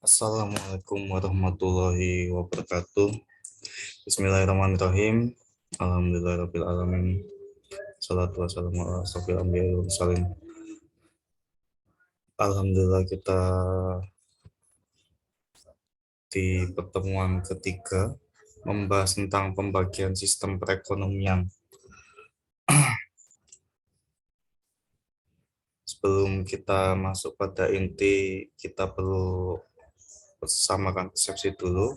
Assalamualaikum warahmatullahi wabarakatuh. Bismillahirrahmanirrahim. Alhamdulillahirrahmanirrahim. Salatu wassalamu ala asrofil anbiya'i wal mursalin. Alhamdulillah kita di pertemuan ketiga membahas tentang pembagian sistem perekonomian. Sebelum kita masuk pada inti, kita perlu samakan persepsi dulu.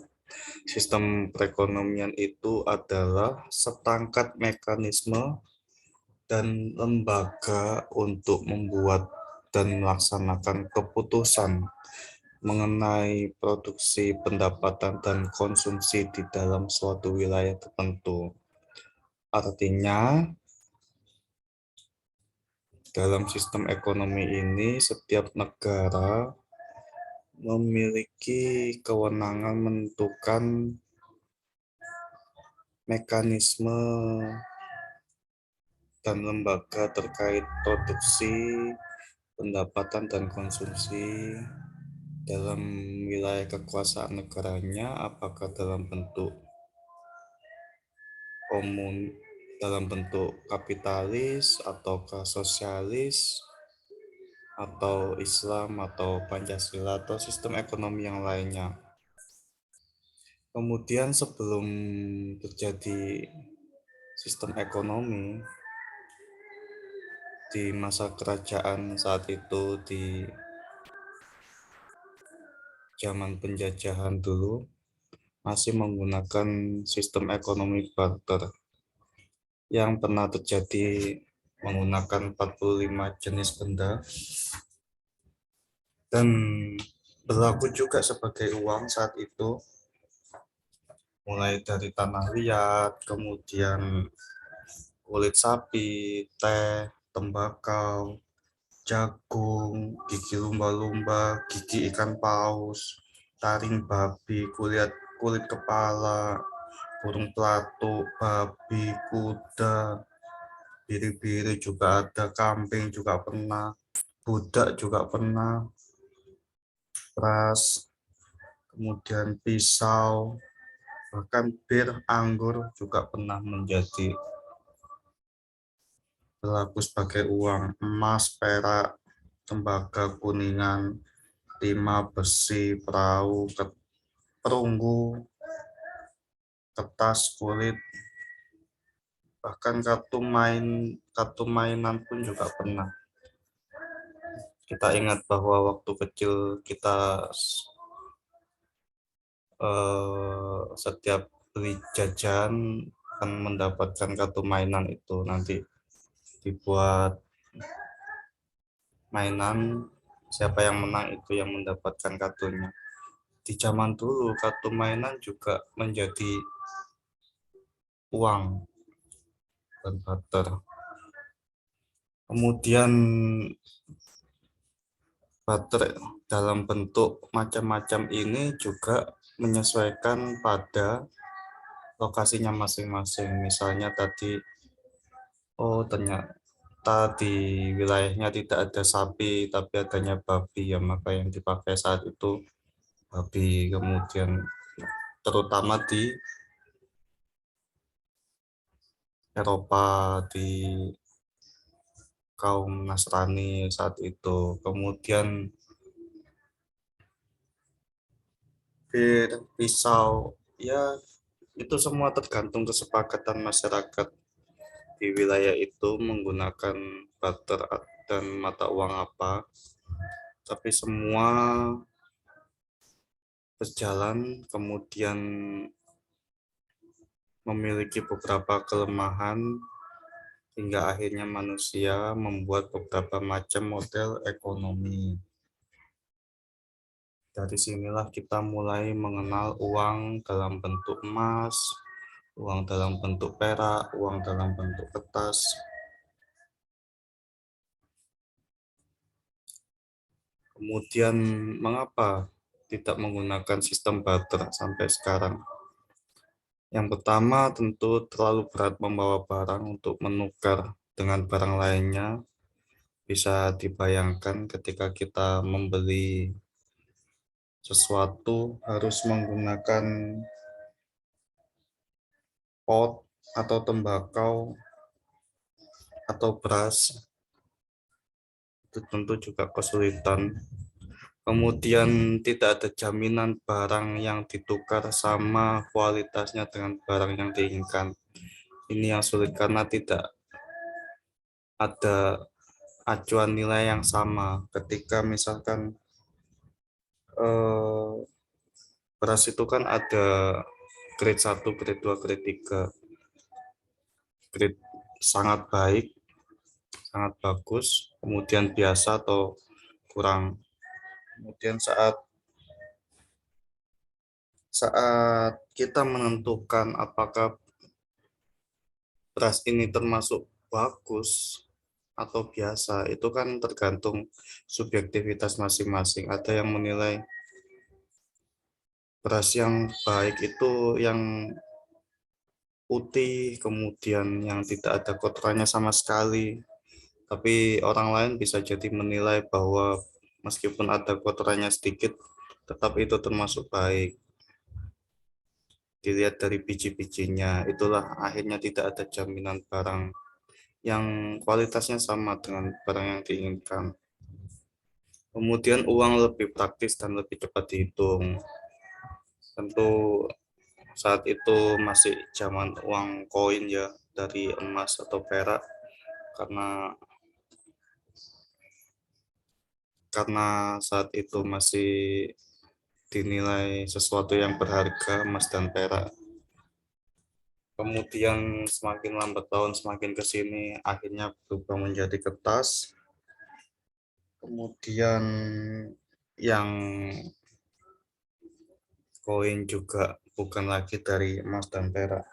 Sistem perekonomian itu adalah setangkat mekanisme dan lembaga untuk membuat dan melaksanakan keputusan mengenai produksi, pendapatan, dan konsumsi di dalam suatu wilayah tertentu. Artinya, dalam sistem ekonomi ini, setiap negara memiliki kewenangan menentukan mekanisme dan lembaga terkait produksi, pendapatan, dan konsumsi dalam wilayah kekuasaan negaranya, apakah dalam bentuk dalam bentuk kapitalis, ataukah sosialis, atau Islam, atau Pancasila, atau sistem ekonomi yang lainnya. Kemudian sebelum terjadi sistem ekonomi, di masa kerajaan saat itu, di zaman penjajahan dulu, masih menggunakan sistem ekonomi barter yang pernah terjadi menggunakan 45 jenis benda dan berlaku juga sebagai uang saat itu, mulai dari tanah liat, kemudian kulit sapi, teh, tembakau, jagung, gigi lumba-lumba, gigi ikan paus, taring babi, kulit kepala, burung pelatuk, babi, kuda, biri-biri juga ada, kambing juga pernah, budak juga pernah, beras, kemudian pisau, bahkan bir, anggur juga pernah menjadi berlaku sebagai uang. Emas, perak, tembaga, kuningan, timah, besi, perahu, perunggu, kertas, kulit, bahkan kartu mainan pun juga pernah. Kita ingat bahwa waktu kecil kita setiap beli jajan akan mendapatkan kartu mainan itu, nanti dibuat mainan, siapa yang menang itu yang mendapatkan kartunya. Di zaman dulu kartu mainan juga menjadi uang dan barter. Kemudian barter dalam bentuk macam-macam ini juga menyesuaikan pada lokasinya masing-masing. Misalnya tadi, ternyata di wilayahnya tidak ada sapi, tapi adanya babi, ya maka yang dipakai saat itu babi. Kemudian terutama di Eropa, di kaum Nasrani saat itu. Kemudian bir, pisau, ya itu semua tergantung kesepakatan masyarakat di wilayah itu menggunakan barter dan mata uang apa. Tapi semua berjalan, kemudian memiliki beberapa kelemahan, hingga akhirnya manusia membuat beberapa macam model ekonomi. Dari sinilah kita mulai mengenal uang dalam bentuk emas, uang dalam bentuk perak, uang dalam bentuk kertas. Kemudian mengapa tidak menggunakan sistem barter sampai sekarang? Yang pertama, tentu terlalu berat membawa barang untuk menukar dengan barang lainnya. Bisa dibayangkan ketika kita membeli sesuatu harus menggunakan pot atau tembakau atau beras, itu tentu juga kesulitan. Kemudian tidak ada jaminan barang yang ditukar sama kualitasnya dengan barang yang diinginkan. Ini yang sulit karena tidak ada acuan nilai yang sama. Ketika misalkan eh, beras itu kan ada grade 1, grade 2, grade 3. Grade sangat baik, sangat bagus, kemudian biasa atau kurang. Kemudian saat saat kita menentukan apakah beras ini termasuk bagus atau biasa, itu kan tergantung subjektivitas masing-masing. Ada yang menilai beras yang baik itu yang putih, kemudian yang tidak ada kotorannya sama sekali. Tapi orang lain bisa jadi menilai bahwa meskipun ada kotorannya sedikit, tetap itu termasuk baik. Dilihat dari biji-bijinya, itulah akhirnya tidak ada jaminan barang yang kualitasnya sama dengan barang yang diinginkan. Kemudian uang lebih praktis dan lebih cepat dihitung. Tentu saat itu masih zaman uang koin ya, dari emas atau perak, karena saat itu masih dinilai sesuatu yang berharga, emas dan perak. Kemudian semakin lambat tahun, semakin ke sini akhirnya berubah menjadi kertas. Kemudian yang koin juga bukan lagi dari emas dan perak,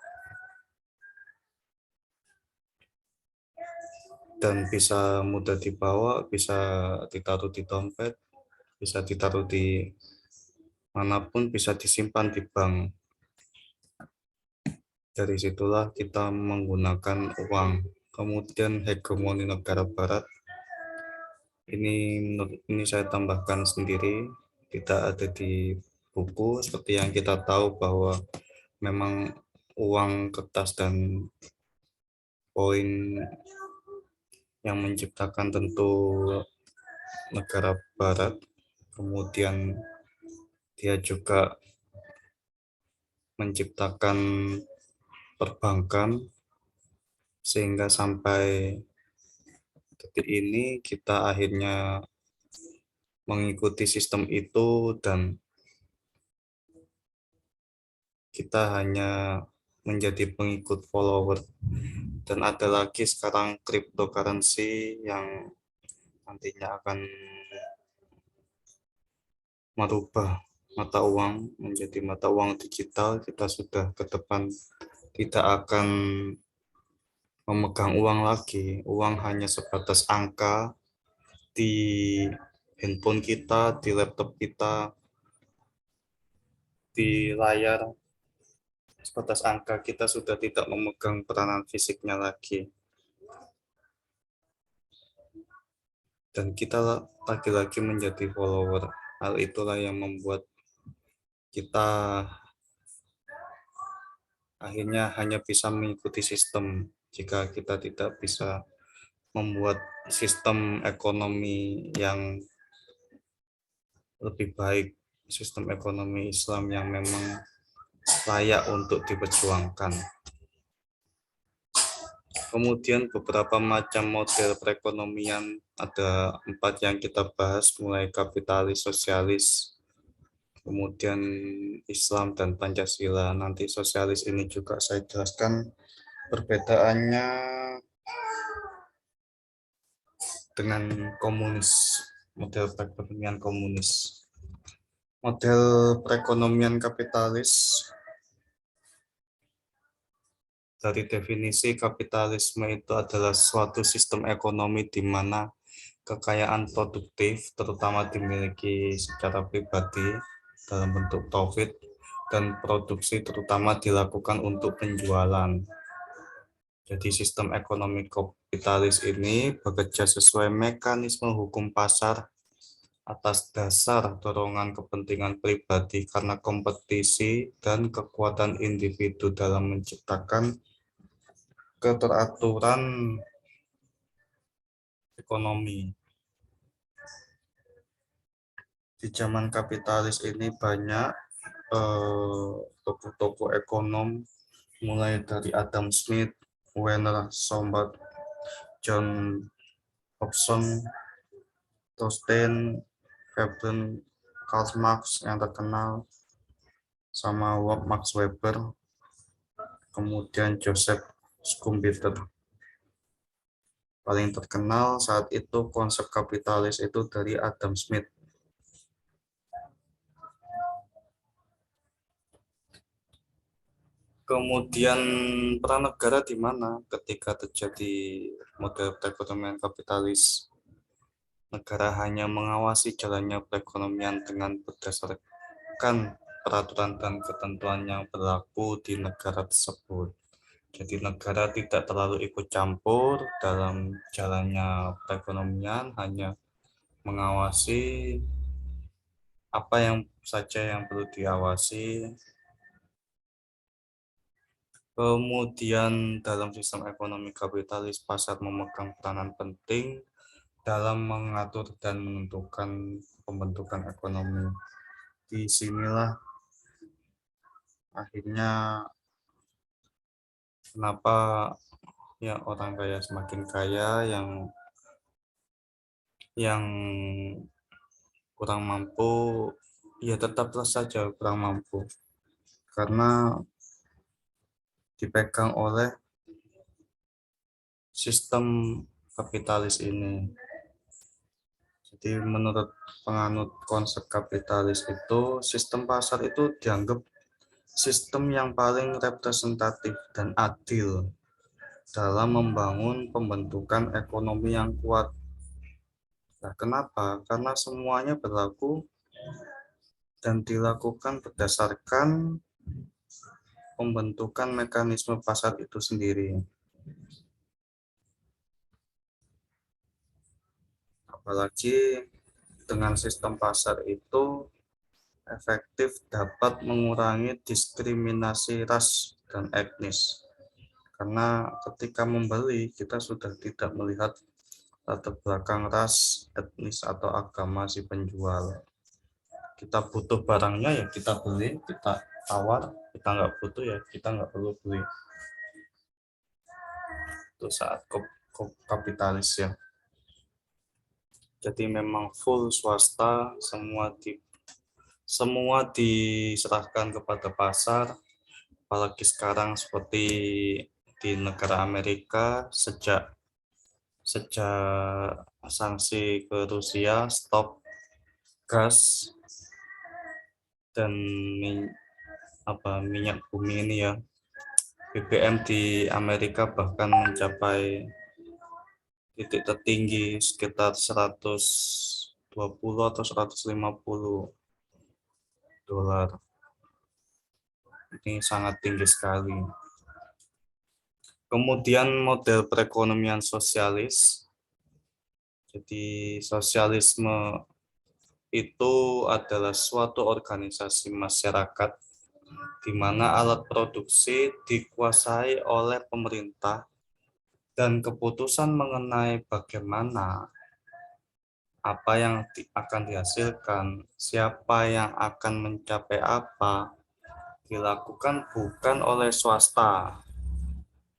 dan bisa mudah dibawa, bisa ditaruh di dompet, bisa ditaruh di manapun, bisa disimpan di bank. Dari situlah kita menggunakan uang. Kemudian hegemoni negara barat, ini saya tambahkan sendiri, tidak ada di buku. Seperti yang kita tahu bahwa memang uang kertas dan koin yang menciptakan tentu negara barat. Kemudian dia juga menciptakan perbankan, sehingga sampai detik ini kita akhirnya mengikuti sistem itu, dan kita hanya menjadi pengikut follower. Dan ada lagi sekarang cryptocurrency yang nantinya akan merubah mata uang menjadi mata uang digital. Kita sudah ke depan tidak akan memegang uang lagi. Uang hanya sebatas angka di handphone kita, di laptop kita, di layar. Sebatas angka, kita sudah tidak memegang peranan fisiknya lagi. Dan kita lagi-lagi menjadi follower. Hal itulah yang membuat kita akhirnya hanya bisa mengikuti sistem, jika kita tidak bisa membuat sistem ekonomi yang lebih baik, sistem ekonomi Islam yang memang layak untuk diperjuangkan. Kemudian beberapa macam model perekonomian, ada 4 yang kita bahas, mulai kapitalis, sosialis, kemudian Islam, dan Pancasila. Nanti sosialis ini juga saya jelaskan perbedaannya dengan komunis, model perekonomian komunis. Model perekonomian kapitalis, dari definisi kapitalisme itu adalah suatu sistem ekonomi di mana kekayaan produktif terutama dimiliki secara pribadi dalam bentuk profit, dan produksi terutama dilakukan untuk penjualan. Jadi sistem ekonomi kapitalis ini bekerja sesuai mekanisme hukum pasar atas dasar dorongan kepentingan pribadi karena kompetisi dan kekuatan individu dalam menciptakan keteraturan ekonomi. Di zaman kapitalis ini banyak tokoh-tokoh ekonom, mulai dari Adam Smith, Werner Sombart, John Hobson, Thorstein Veblen, Karl Marx yang terkenal, sama Max Weber, kemudian Joseph Schumpeter. Paling terkenal saat itu konsep kapitalis itu dari Adam Smith. Kemudian peran negara di mana ketika terjadi model perekonomian kapitalis? Negara hanya mengawasi jalannya perekonomian dengan berdasarkan peraturan dan ketentuan yang berlaku di negara tersebut. Jadi negara tidak terlalu ikut campur dalam jalannya perekonomian, hanya mengawasi apa yang saja yang perlu diawasi. Kemudian dalam sistem ekonomi kapitalis, pasar memegang peranan penting dalam mengatur dan menentukan pembentukan ekonomi. Di sinilah akhirnya kenapa ya orang kaya semakin kaya, yang kurang mampu ya tetaplah saja kurang mampu karena dipegang oleh sistem kapitalis ini. Jadi menurut penganut konsep kapitalis itu, sistem pasar itu dianggap sistem yang paling representatif dan adil dalam membangun pembentukan ekonomi yang kuat. Nah, kenapa? Karena semuanya berlaku dan dilakukan berdasarkan pembentukan mekanisme pasar itu sendiri. Apalagi dengan sistem pasar itu efektif dapat mengurangi diskriminasi ras dan etnis. Karena ketika membeli, kita sudah tidak melihat latar belakang ras, etnis, atau agama si penjual. Kita butuh barangnya ya kita beli, kita tawar, kita nggak butuh ya kita nggak perlu beli. Itu saat kapitalis ya. Jadi memang full swasta, semua diserahkan kepada pasar, apalagi sekarang seperti di negara Amerika sejak sanksi ke Rusia, stop gas dan minyak bumi ini ya, BBM di Amerika bahkan mencapai titik tertinggi sekitar 120 atau 150 dolar. Ini sangat tinggi sekali. Kemudian model perekonomian sosialis. Jadi sosialisme itu adalah suatu organisasi masyarakat di mana alat produksi dikuasai oleh pemerintah dan keputusan mengenai bagaimana apa yang akan dihasilkan, siapa yang akan mencapai apa, dilakukan bukan oleh swasta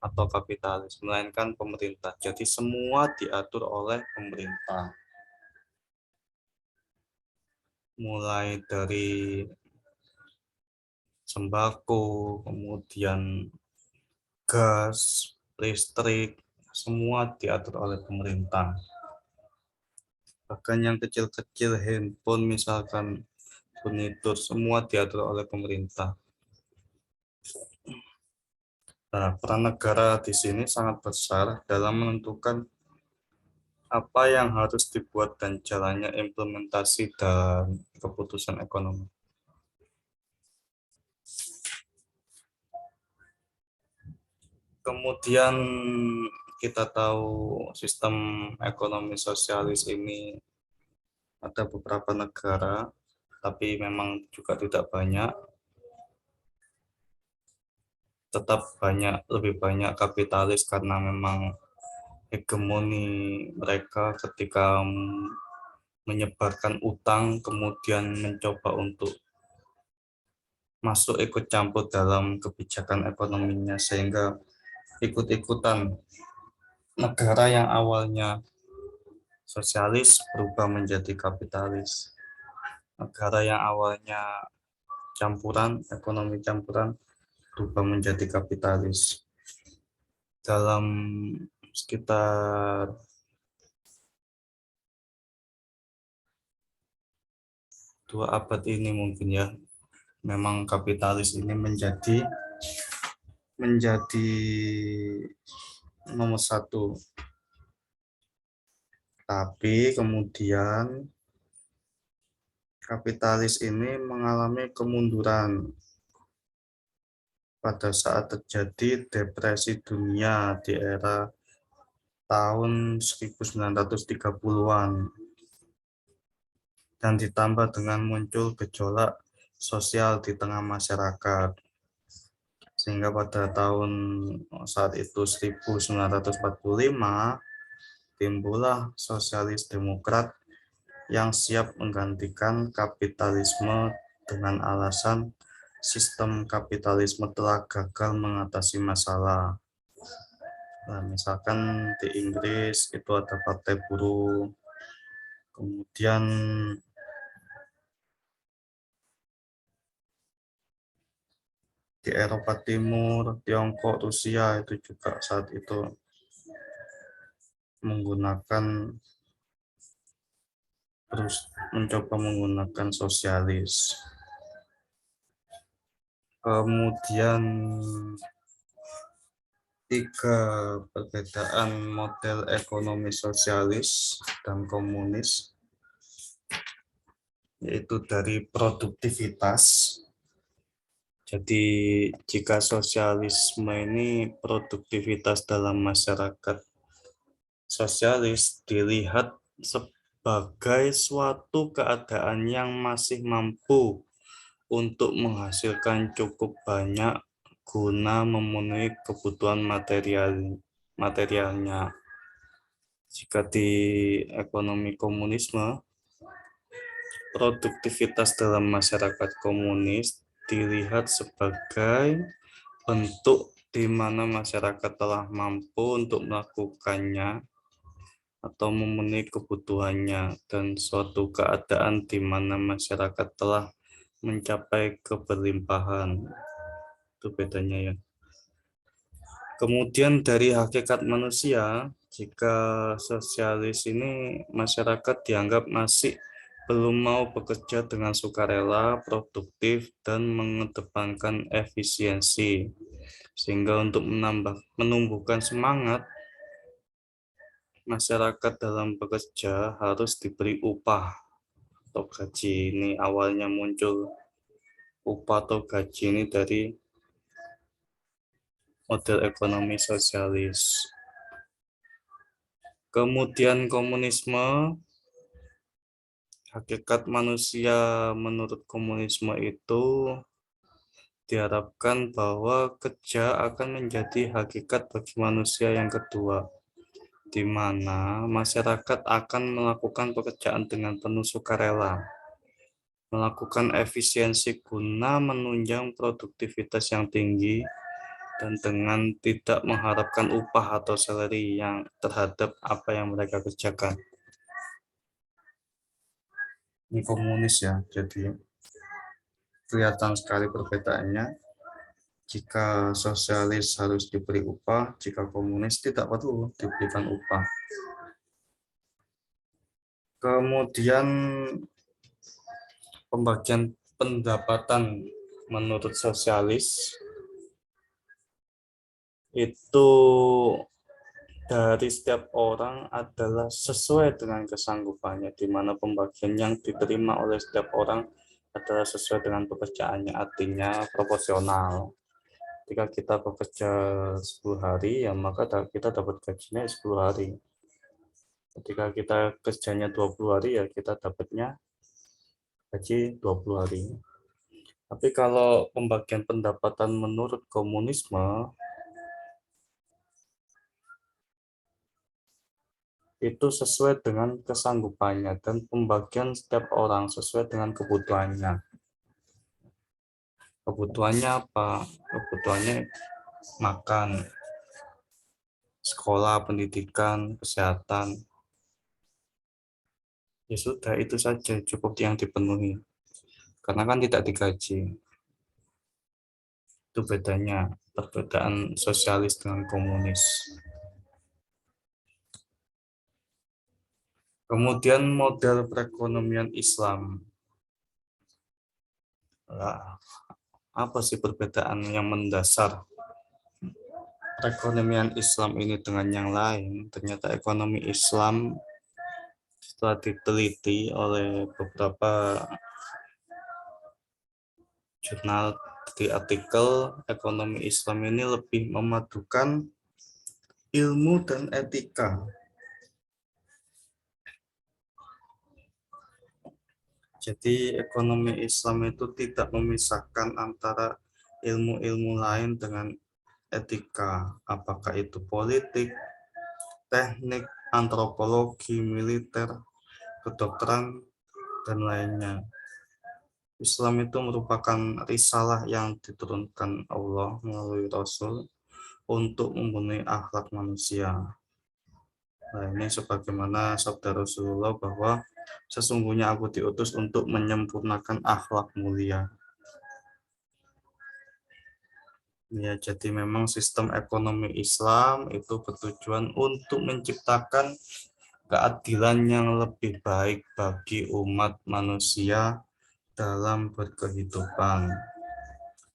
atau kapitalis, melainkan pemerintah. Jadi semua diatur oleh pemerintah. Mulai dari sembako, kemudian gas, listrik, semua diatur oleh pemerintah. Bahkan yang kecil-kecil, handphone misalkan, furnitur, semua diatur oleh pemerintah. Nah, peran negara di sini sangat besar dalam menentukan apa yang harus dibuat dan jalannya implementasi dan keputusan ekonomi. Kemudian kita tahu sistem ekonomi sosialis ini ada beberapa negara, tapi memang juga tidak banyak, tetap lebih banyak kapitalis karena memang hegemoni mereka ketika menyebarkan utang, kemudian mencoba untuk masuk ikut campur dalam kebijakan ekonominya, sehingga ikut-ikutan negara yang awalnya sosialis berubah menjadi kapitalis. Negara yang awalnya ekonomi campuran berubah menjadi kapitalis. Dalam sekitar 2 abad ini mungkin ya, memang kapitalis ini menjadi nomor satu. Tapi kemudian kapitalis ini mengalami kemunduran pada saat terjadi depresi dunia di era tahun 1930-an dan ditambah dengan muncul gejolak sosial di tengah masyarakat. Sehingga pada tahun saat itu 1945 timbullah sosialis demokrat yang siap menggantikan kapitalisme dengan alasan sistem kapitalisme telah gagal mengatasi masalah. Nah, misalkan di Inggris itu ada partai buruh, kemudian di Eropa Timur, Tiongkok, Rusia itu juga saat itu mencoba menggunakan sosialis. Kemudian 3 perbedaan model ekonomi sosialis dan komunis, yaitu dari produktivitas. Jadi jika sosialisme ini produktivitas dalam masyarakat sosialis dilihat sebagai suatu keadaan yang masih mampu untuk menghasilkan cukup banyak guna memenuhi kebutuhan materialnya. Jika di ekonomi komunisme, produktivitas dalam masyarakat komunis dilihat sebagai bentuk di mana masyarakat telah mampu untuk melakukannya atau memenuhi kebutuhannya, dan suatu keadaan di mana masyarakat telah mencapai keberlimpahan. Itu bedanya ya. Kemudian dari hakikat manusia, jika sosialis ini masyarakat dianggap masih belum mau bekerja dengan sukarela, produktif, dan mengedepankan efisiensi. Sehingga untuk menumbuhkan semangat, masyarakat dalam bekerja harus diberi upah atau gaji. Ini awalnya muncul upah atau gaji ini dari model ekonomi sosialis. Kemudian komunisme, hakikat manusia menurut komunisme itu diharapkan bahwa kerja akan menjadi hakikat bagi manusia yang kedua, di mana masyarakat akan melakukan pekerjaan dengan penuh sukarela, melakukan efisiensi guna menunjang produktivitas yang tinggi, dan dengan tidak mengharapkan upah atau salary yang terhadap apa yang mereka kerjakan. Ini komunis ya, jadi kelihatan sekali perbedaannya. Jika sosialis harus diberi upah, jika komunis tidak perlu diberikan upah. Kemudian pembagian pendapatan menurut sosialis itu dari setiap orang adalah sesuai dengan kesanggupannya, di mana pembagian yang diterima oleh setiap orang adalah sesuai dengan pekerjaannya, artinya proporsional. Jika kita bekerja 10 hari, ya maka kita dapat gajinya 10 hari. Ketika kita kerjanya 20 hari, ya kita dapatnya gaji 20 hari. Tapi kalau pembagian pendapatan menurut komunisme, itu sesuai dengan kesanggupannya dan pembagian setiap orang sesuai dengan kebutuhannya. Kebutuhannya apa? Kebutuhannya makan, sekolah, pendidikan, kesehatan. Ya sudah, itu saja cukup yang dipenuhi. Karena kan tidak digaji. Itu bedanya, perbedaan sosialis dengan komunis. Kemudian model perekonomian Islam. Nah, apa sih perbedaan yang mendasar perekonomian Islam ini dengan yang lain? Ternyata ekonomi Islam setelah diteliti oleh beberapa jurnal di artikel, ekonomi Islam ini lebih memadukan ilmu dan etika. Jadi ekonomi Islam itu tidak memisahkan antara ilmu-ilmu lain dengan etika, apakah itu politik, teknik, antropologi, militer, kedokteran, dan lainnya. Islam itu merupakan risalah yang diturunkan Allah melalui Rasul untuk membenahi akhlak manusia. Nah, ini sebagaimana sabda Rasulullah bahwa sesungguhnya aku diutus untuk menyempurnakan akhlak mulia. Ya, jadi memang sistem ekonomi Islam itu bertujuan untuk menciptakan keadilan yang lebih baik bagi umat manusia dalam berkehidupan.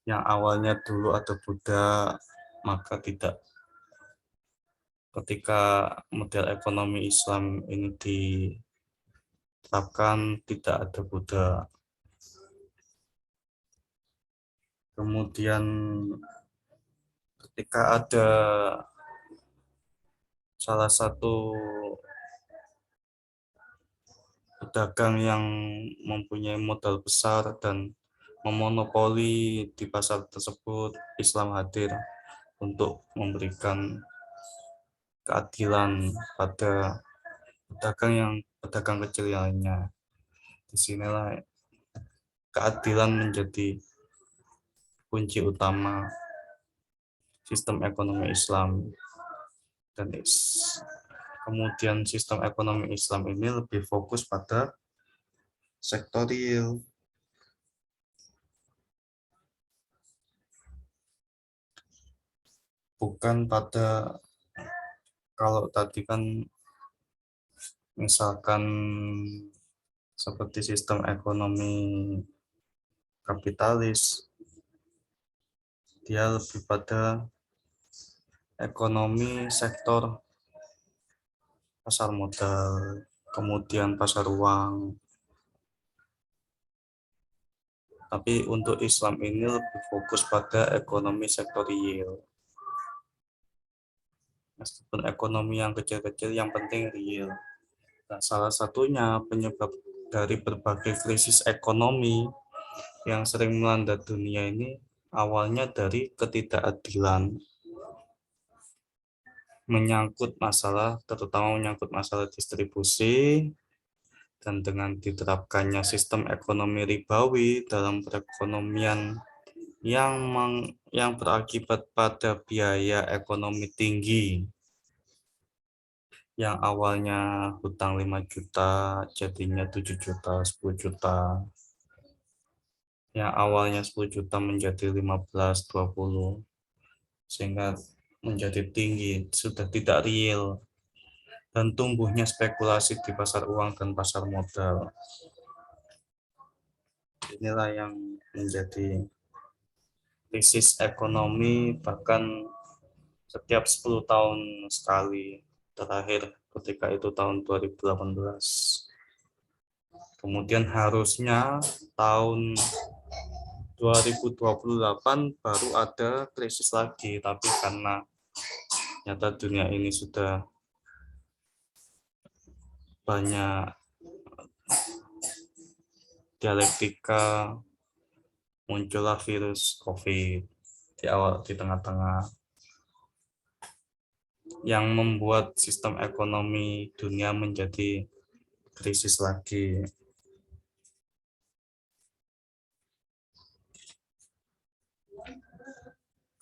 Yang awalnya dulu ada Buddha, maka tidak. Ketika model ekonomi Islam ini diterapkan, tidak ada Buddha. Kemudian ketika ada salah satu pedagang yang mempunyai modal besar dan memonopoli di pasar tersebut, Islam hadir untuk memberikan keadilan pada pedagang kecil lainnya. Disinilah keadilan menjadi kunci utama sistem ekonomi Islam. Dan kemudian sistem ekonomi Islam ini lebih fokus pada sektor real, bukan pada, kalau tadi kan misalkan seperti sistem ekonomi kapitalis, dia lebih pada ekonomi sektor pasar modal, kemudian pasar uang. Tapi untuk Islam ini lebih fokus pada ekonomi sektor real. Meskipun ekonomi yang kecil-kecil, yang penting real. Nah, salah satunya penyebab dari berbagai krisis ekonomi yang sering melanda dunia ini awalnya dari ketidakadilan, terutama menyangkut masalah distribusi, dan dengan diterapkannya sistem ekonomi ribawi dalam perekonomian yang berakibat pada biaya ekonomi tinggi, yang awalnya hutang 5 juta jadinya 7 juta, 10 juta, yang awalnya 10 juta menjadi 15, 20, sehingga menjadi tinggi, sudah tidak real, dan tumbuhnya spekulasi di pasar uang dan pasar modal. Inilah yang menjadi krisis ekonomi, bahkan setiap 10 tahun sekali, terakhir ketika itu tahun 2018. Kemudian harusnya tahun 2028 baru ada krisis lagi, tapi karena nyata dunia ini sudah banyak dialektika, muncullah virus COVID di tengah-tengah yang membuat sistem ekonomi dunia menjadi krisis lagi.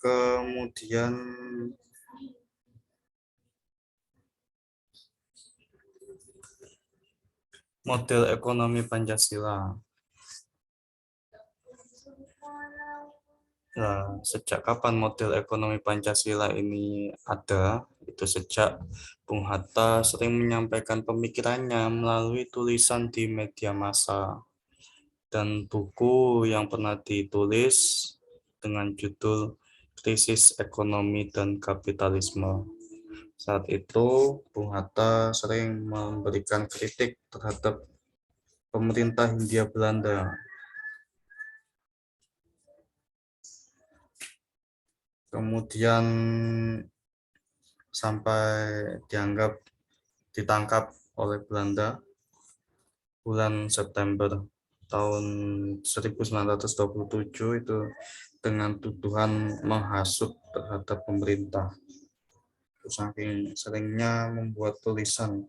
Kemudian model ekonomi Pancasila. Nah, sejak kapan model ekonomi Pancasila ini ada? Itu sejak Bung Hatta sering menyampaikan pemikirannya melalui tulisan di media massa dan buku yang pernah ditulis dengan judul Krisis Ekonomi dan Kapitalisme. Saat itu, Bung Hatta sering memberikan kritik terhadap pemerintah Hindia Belanda. Kemudian sampai ditangkap oleh Belanda bulan September tahun 1927 itu dengan tuduhan menghasut terhadap pemerintah. Saking seringnya membuat tulisan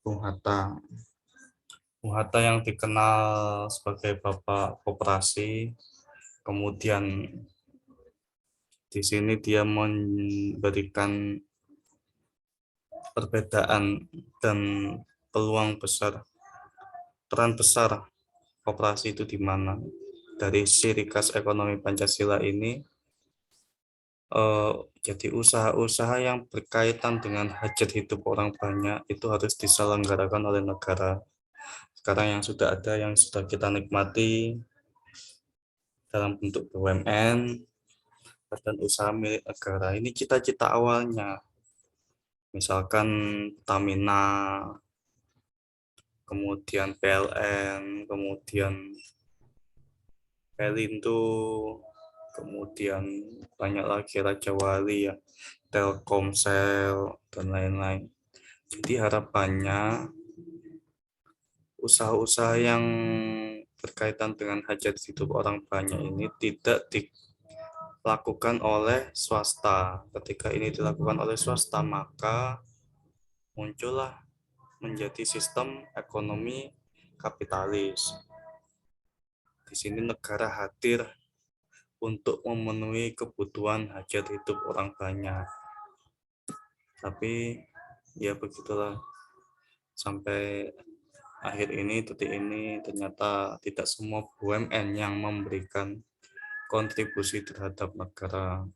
Bung Hatta. Bung Hatta yang dikenal sebagai Bapak Koperasi, kemudian di sini dia memberikan perbedaan dan peluang besar, peran besar koperasi itu di mana. Dari ciri khas ekonomi Pancasila ini, jadi usaha-usaha yang berkaitan dengan hajat hidup orang banyak itu harus diselenggarakan oleh negara. Sekarang yang sudah ada, yang sudah kita nikmati dalam bentuk BUMN, badan usaha milik negara. Ini cita-cita awalnya. Misalkan Pertamina, kemudian PLN, kemudian Pelindo, kemudian banyak lagi Raja Wali ya, Telkomsel, dan lain-lain. Jadi harapannya usaha-usaha yang berkaitan dengan hajat hidup orang banyak ini tidak dilakukan oleh swasta. Ketika ini dilakukan oleh swasta, maka muncullah menjadi sistem ekonomi kapitalis. Di sini negara hadir untuk memenuhi kebutuhan hajat hidup orang banyak. Tapi ya begitulah, sampai akhir ini, detik ini, ternyata tidak semua BUMN yang memberikan kontribusi terhadap negara.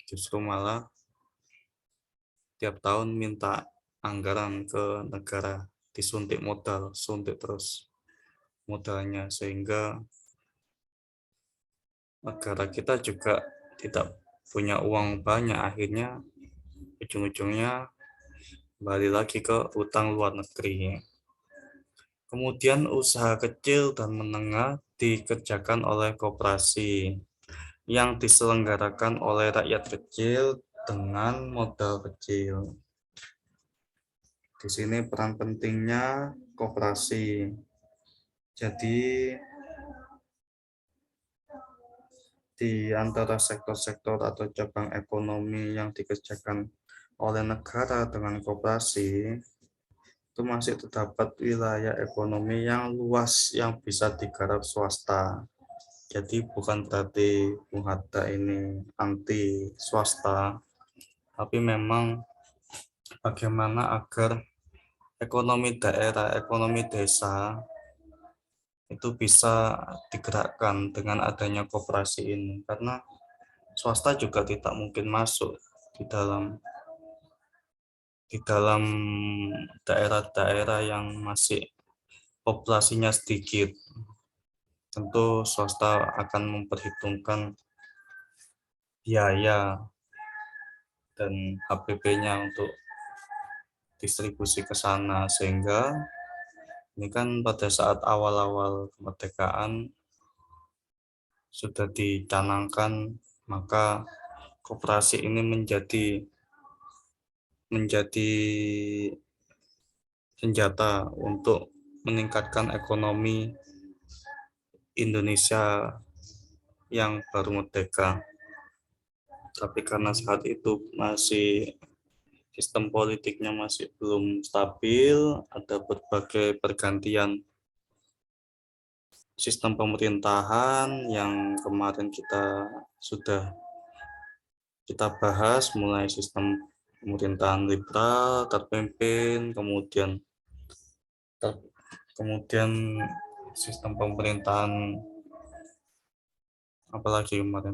Justru malah tiap tahun minta anggaran ke negara, disuntik modal, suntik terus modalnya, sehingga negara kita juga tidak punya uang banyak, akhirnya ujung-ujungnya kembali lagi ke utang luar negeri. Kemudian usaha kecil dan menengah dikerjakan oleh koperasi yang diselenggarakan oleh rakyat kecil dengan modal kecil. Di sini peran pentingnya koperasi. Jadi di antara sektor-sektor atau cabang ekonomi yang dikerjakan oleh negara dengan koperasi, itu masih terdapat wilayah ekonomi yang luas yang bisa digarap swasta. Jadi bukan berarti Bung Hatta ini anti swasta, tapi memang bagaimana agar ekonomi daerah, ekonomi desa itu bisa digerakkan dengan adanya koperasi ini, karena swasta juga tidak mungkin masuk di dalam daerah-daerah yang masih populasinya sedikit. Tentu swasta akan memperhitungkan biaya dan HPP-nya untuk distribusi ke sana, sehingga ini kan pada saat awal-awal kemerdekaan sudah dicanangkan, maka koperasi ini menjadi senjata untuk meningkatkan ekonomi Indonesia yang baru merdeka. Tapi karena saat itu masih sistem politiknya masih belum stabil, ada berbagai pergantian sistem pemerintahan yang kemarin sudah kita bahas, mulai sistem pemerintahan liberal terpimpin, kemudian sistem pemerintahan apalagi kemarin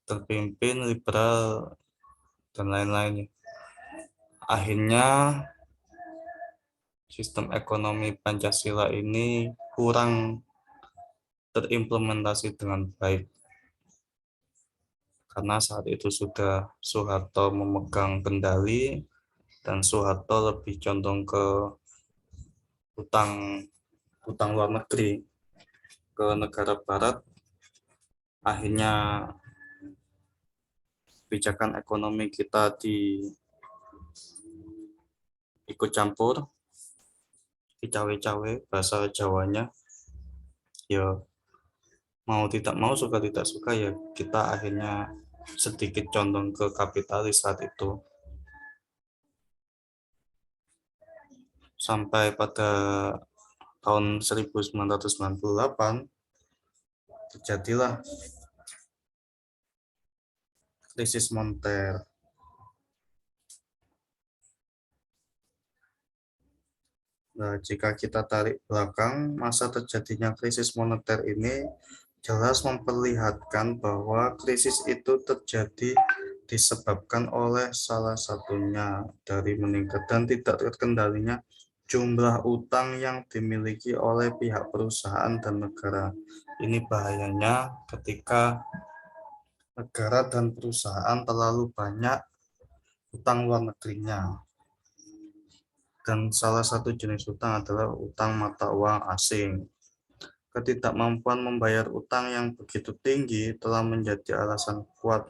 terpimpin liberal dan lain-lain. Akhirnya sistem ekonomi Pancasila ini kurang terimplementasi dengan baik karena saat itu sudah Soeharto memegang kendali dan Soeharto lebih condong ke utang utang luar negeri ke negara barat. Akhirnya kebijakan ekonomi kita ikut campur, cawe-cawe bahasa Jawanya. Ya mau tidak mau, suka tidak suka, ya kita akhirnya sedikit condong ke kapitalis saat itu. Sampai pada tahun 1998 terjadilah krisis moneter. Nah, jika kita tarik belakang, masa terjadinya krisis moneter ini jelas memperlihatkan bahwa krisis itu terjadi disebabkan oleh salah satunya dari meningkat dan tidak terkendalinya jumlah utang yang dimiliki oleh pihak perusahaan dan negara. Ini bahayanya ketika negara dan perusahaan terlalu banyak utang luar negerinya. Dan salah satu jenis utang adalah utang mata uang asing. Ketidakmampuan membayar utang yang begitu tinggi telah menjadi alasan kuat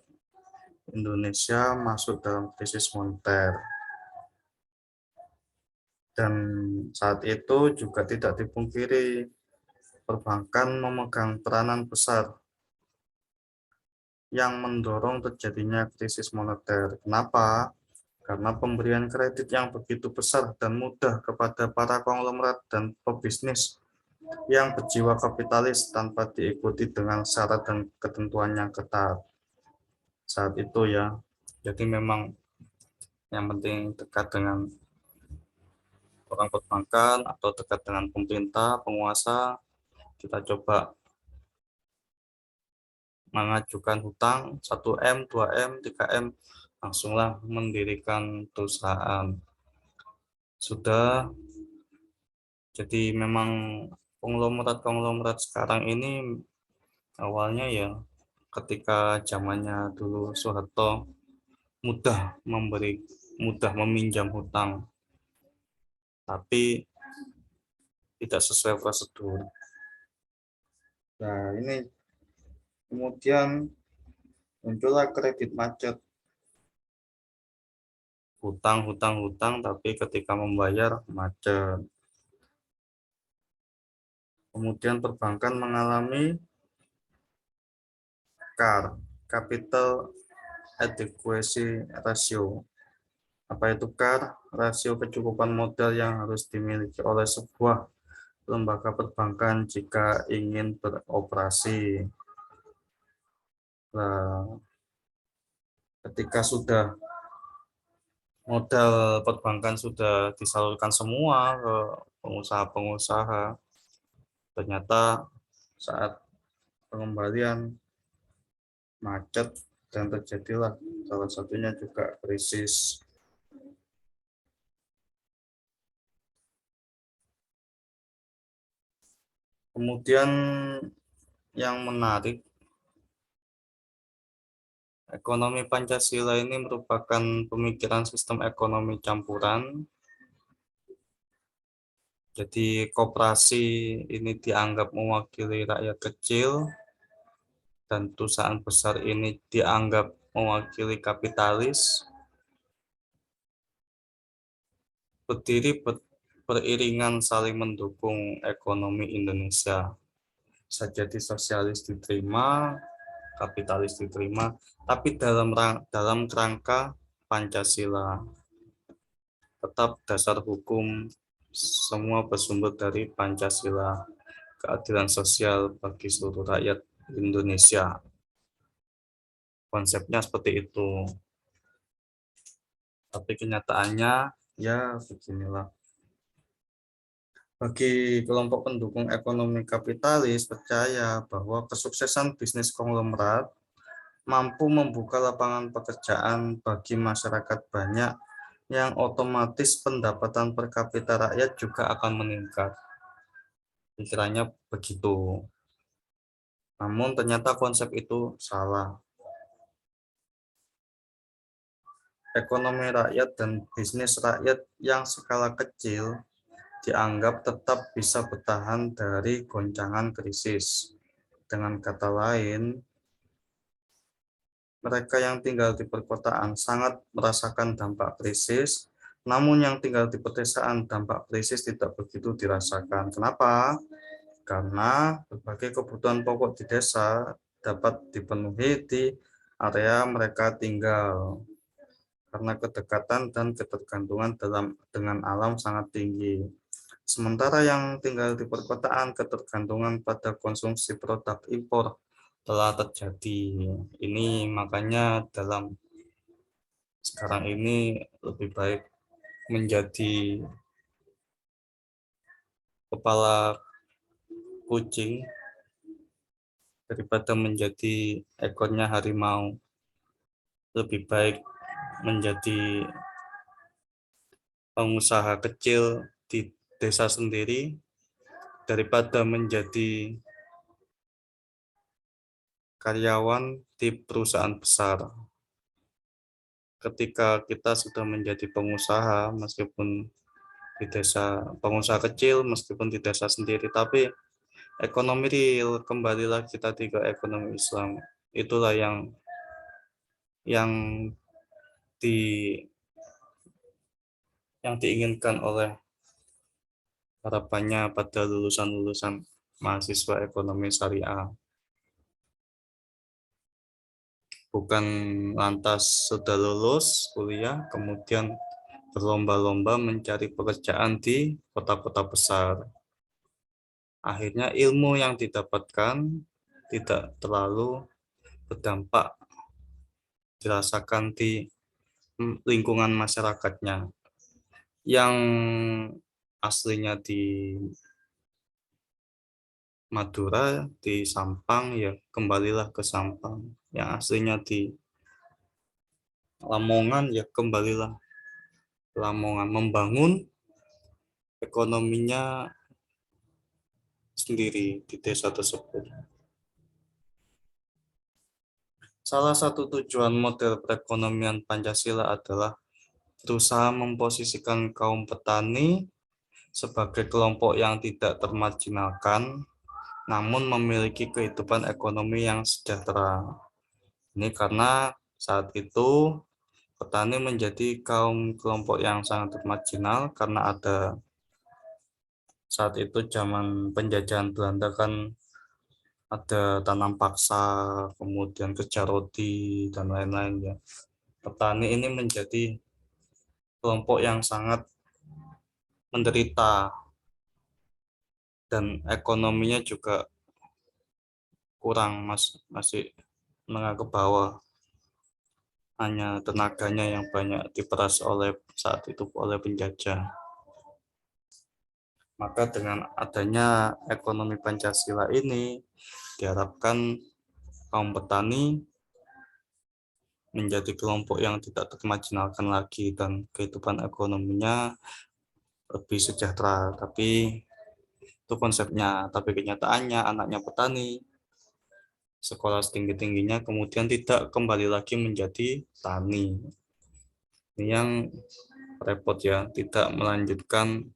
Indonesia masuk dalam krisis moneter. Dan saat itu juga tidak dipungkiri perbankan memegang peranan besar yang mendorong terjadinya krisis moneter. Kenapa? Karena pemberian kredit yang begitu besar dan mudah kepada para konglomerat dan pebisnis yang berjiwa kapitalis tanpa diikuti dengan syarat dan ketentuan yang ketat saat itu ya. Jadi memang yang penting dekat dengan orang perbankan atau dekat dengan pemerintah, penguasa, kita coba mengajukan hutang 1M, 2M, 3M, langsunglah mendirikan perusahaan. Sudah, jadi memang konglomerat-konglomerat sekarang ini awalnya ya ketika zamannya dulu Soeharto mudah meminjam hutang, tapi tidak sesuai prosedur. Nah, ini kemudian muncullah kredit macet. Hutang, tapi ketika membayar macet. Kemudian perbankan mengalami CAR, Capital Adequacy Ratio. Apa itu CAR? Rasio kecukupan modal yang harus dimiliki oleh sebuah lembaga perbankan jika ingin beroperasi. Nah, ketika sudah modal perbankan sudah disalurkan semua ke pengusaha-pengusaha, ternyata saat pengembalian macet dan terjadilah salah satunya juga krisis. Kemudian yang menarik, ekonomi Pancasila ini merupakan pemikiran sistem ekonomi campuran. Jadi koperasi ini dianggap mewakili rakyat kecil dan perusahaan besar ini dianggap mewakili kapitalis. berdiri beriringan saling mendukung ekonomi Indonesia. Bisa jadi sosialis diterima, kapitalis diterima, tapi dalam kerangka Pancasila. Tetap dasar hukum semua bersumber dari Pancasila, keadilan sosial bagi seluruh rakyat Indonesia. Konsepnya seperti itu. Tapi kenyataannya ya beginilah. Bagi kelompok pendukung ekonomi kapitalis percaya bahwa kesuksesan bisnis konglomerat mampu membuka lapangan pekerjaan bagi masyarakat banyak yang otomatis pendapatan per kapita rakyat juga akan meningkat. Pikirannya begitu. Namun ternyata konsep itu salah. Ekonomi rakyat dan bisnis rakyat yang skala kecil dianggap tetap bisa bertahan dari goncangan krisis. Dengan kata lain, mereka yang tinggal di perkotaan sangat merasakan dampak krisis, namun yang tinggal di pedesaan dampak krisis tidak begitu dirasakan. Kenapa? Karena berbagai kebutuhan pokok di desa dapat dipenuhi di area mereka tinggal karena kedekatan dan ketergantungan dengan alam sangat tinggi. Sementara yang tinggal di perkotaan ketergantungan pada konsumsi produk impor telah terjadi. Ini makanya dalam sekarang ini lebih baik menjadi kepala kucing daripada menjadi ekornya harimau. Lebih baik menjadi pengusaha kecil di desa sendiri daripada menjadi karyawan di perusahaan besar. Ketika kita sudah menjadi pengusaha, meskipun di desa, pengusaha kecil, meskipun di desa sendiri, tapi ekonomi real, kembalilah kita ke ekonomi Islam. Itulah yang di yang diinginkan oleh harapannya pada lulusan-lulusan mahasiswa ekonomi syariah. Bukan lantas sudah lulus kuliah, kemudian berlomba-lomba mencari pekerjaan di kota-kota besar. Akhirnya ilmu yang didapatkan tidak terlalu berdampak dirasakan di lingkungan masyarakatnya. Yang aslinya di Madura, di Sampang, ya kembalilah ke Sampang. Yang aslinya di Lamongan, ya kembalilah ke Lamongan. Membangun ekonominya sendiri di desa tersebut. Salah satu tujuan model perekonomian Pancasila adalah berusaha memposisikan kaum petani sebagai kelompok yang tidak termarginalkan, namun memiliki kehidupan ekonomi yang sejahtera. Ini karena saat itu petani menjadi kelompok yang sangat termarginal karena ada saat itu zaman penjajahan Belanda kan ada tanam paksa, kemudian kerja rodi dan lain-lain ya. Petani ini menjadi kelompok yang sangat menderita dan ekonominya juga kurang, masih menengah ke bawah. Hanya tenaganya yang banyak diperas oleh saat itu oleh penjajah. Maka dengan adanya ekonomi Pancasila ini diharapkan kaum petani menjadi kelompok yang tidak termarginalkan lagi dan kehidupan ekonominya lebih sejahtera. Tapi itu konsepnya, tapi kenyataannya anaknya petani sekolah setinggi-tingginya kemudian tidak kembali lagi menjadi tani. Ini yang repot ya, tidak melanjutkan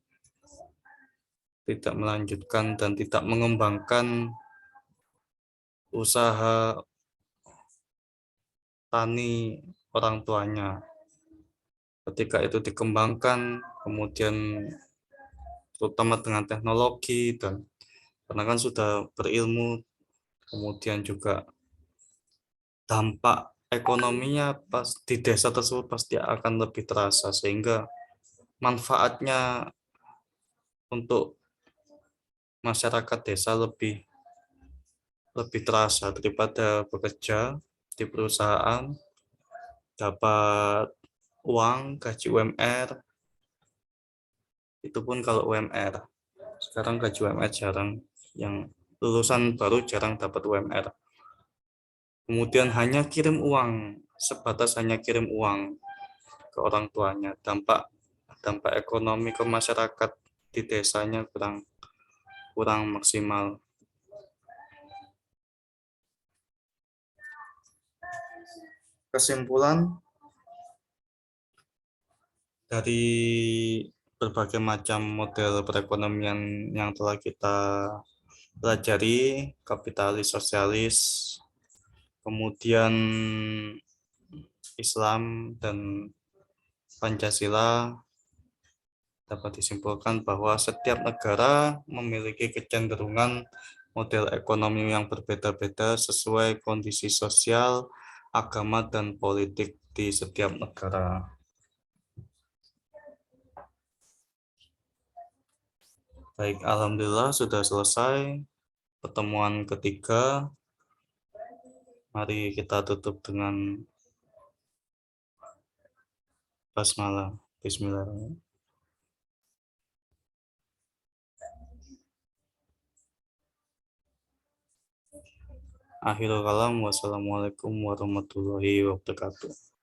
dan tidak mengembangkan usaha tani orang tuanya. Ketika itu dikembangkan, kemudian terutama dengan teknologi, dan karena kan sudah berilmu, kemudian juga dampak ekonominya pas di desa tersebut pasti akan lebih terasa, sehingga manfaatnya untuk masyarakat desa lebih lebih terasa daripada bekerja di perusahaan, dapat uang gaji UMR. Itu pun kalau UMR. Sekarang gaji UMR jarang, yang lulusan baru jarang dapat UMR. Kemudian hanya kirim uang, sebatas hanya kirim uang ke orang tuanya. Dampak dampak ekonomi ke masyarakat di desanya kurang kurang maksimal. Kesimpulan dari berbagai macam model perekonomian yang telah kita pelajari, kapitalis, sosialis, kemudian Islam, dan Pancasila, dapat disimpulkan bahwa setiap negara memiliki kecenderungan model ekonomi yang berbeda-beda sesuai kondisi sosial, agama, dan politik di setiap negara. Baik, alhamdulillah sudah selesai pertemuan ketiga. Mari kita tutup dengan basmalah. Bismillahirrahmanirrahim. Akhirul kalam, wassalamualaikum warahmatullahi wabarakatuh.